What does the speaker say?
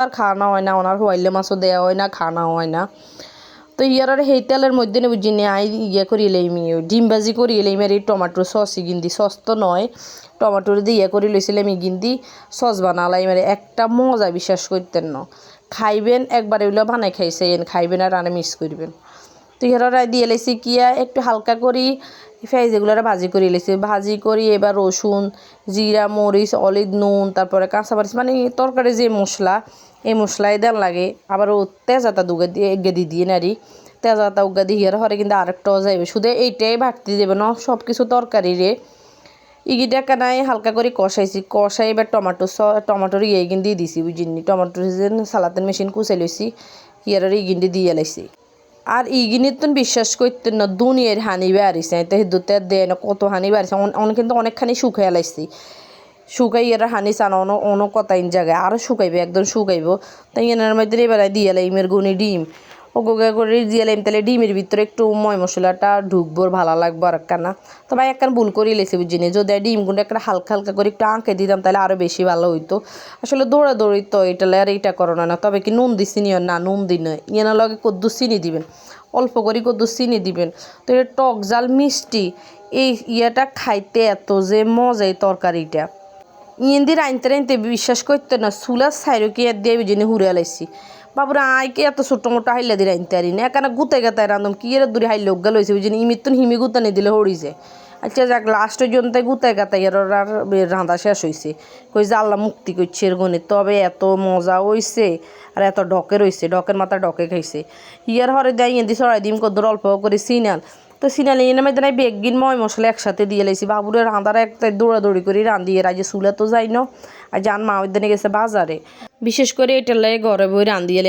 আর খাওয়ানো হয় না, ওনার হোয়াইলে মাছও দেওয়া হয় না, খাওয়ানো হয় না। তো ইয়ার সেই তেলের মধ্যে বুঝি নিয়ে আই করি এলাইমি ডিম ভাজি করি এলাইমি আর এই টমাটোর সসই গিন্দি, সস তো নয়, টমাটোর দিয়ে করে লইছিলাম গিন্দি সস বানালাই মানে একটা মজা বিশ্বাস করতেন না। খাইবেন একবার এগুলো বানাই খাইছেন, খাইবেন আর রান্না মিস করবেন। তো ইয়ারা দিয়ে লাইছি কিয়া একটু হালকা করি পেঁয়াজ এগুলো ভাজি করে লেছি, ভাজি করি এবার রসুন জিরা মরিচ হলুদ নুন তারপরে কাঁচামরিচ মানে তরকারি যে মশলা এই মশলাই দেন লাগে। আবার ও তেজাতা দুগা দিয়ে এগে দিয়ে নারি তেজাতা উগা দিয়ে হরে কিন্তু আরেকটাও যাইবে, শুধু এইটাই ভাটতে দেবে না সব কিছু তরকারি রে। ইগিটা কানাই হালকা করে কষাইছি, কষাই এবার টমাটোর ইগিন দিয়ে দিছি বুঝিনি, টমাটোর সালাতের মেশিন কুচাই লইছি ইয়ার ইগিনটি দিয়ে লাইছি। আর ইগিনের তো বিশ্বাস করতেন না দুনিয়ার হানি বাড়িছে তো হিদুতে দেয় না কত হানি বাড়িছে, অনেক কিন্তু অনেকখানি শুকাই লাইছি, শুকাই এরা হানি চান অন্য কতাইন জায়গায় আরও শুকাইবে একদম শুকাইব। তাই এনার মধ্যে এবার দিয়ে লাইমের গুনি ডিম ও গোগা করে দিয়ে লাইম, তাহলে ডিমের ভিতরে একটু ময় মশলাটা ঢুকবো ভালো লাগবো আর একখানা। তো ভাই একখান ভুল করে লেছি বুঝিনি, যদি ডিমগুলো একটা হালকা হালকা করে একটু আঁকে দিতাম তাহলে আরও বেশি ভালো হইতো। আসলে দৌড়াদৌড়ি তো এটা আর এইটা করো না, তবে কি নুন দিছি নিও না, নুন দিন ইয়েনার লগে কদ্দু চিনি দিবেন, অল্প করে কদ্দু চিনি দিবেন। তো এটা টক জাল মিষ্টি এই ইয়েটা খাইতে এত যে মজা এই তরকারিটা ইন্দি রাইনতে রাইনতে বিশ্বাস করতে না চুলার সাইরো কি দিয়ে বুঝিনি হুড়ে লাইছি। বাবুরা আইকে এত ছোট মোটো হাইলে দি রাইনতে আরি না এখানে গুতাই গাতাই রান্ধম কি এর দূরে হাইলে উগা লইছে বুঝিনি ইমিতুন হিমি গুতানি দিলে হরি যায়। আচ্ছা যাক লাস্টের জন্য গুতাই গাতাই আর রাঁধা শেষ হয়েছে, কই যে আল্লাহ মুক্তি করছে এর গণে। তবে এত মজা হইছে আর এত ডকে রয়েছে, ডকের মাথা ডকে খাইছে। ইয়ার হরে দেয় ইন্দি সরাই দিম কদ্দুর অল্প করে সিনাল। তো সিনালি এনে মধ্যে নাই বেগিন ময় মশলা একসাথে দিয়ে লাইছি, বাবুরের রাঁধার একটা দৌড়াদৌড়ি করে রাঁধিয়ে রাজে চুলা তো যাই না আর যান মা ওই দিনে গেছে বাজারে, বিশেষ করে এটার লাগে ঘরে বই রাঁধিয়ে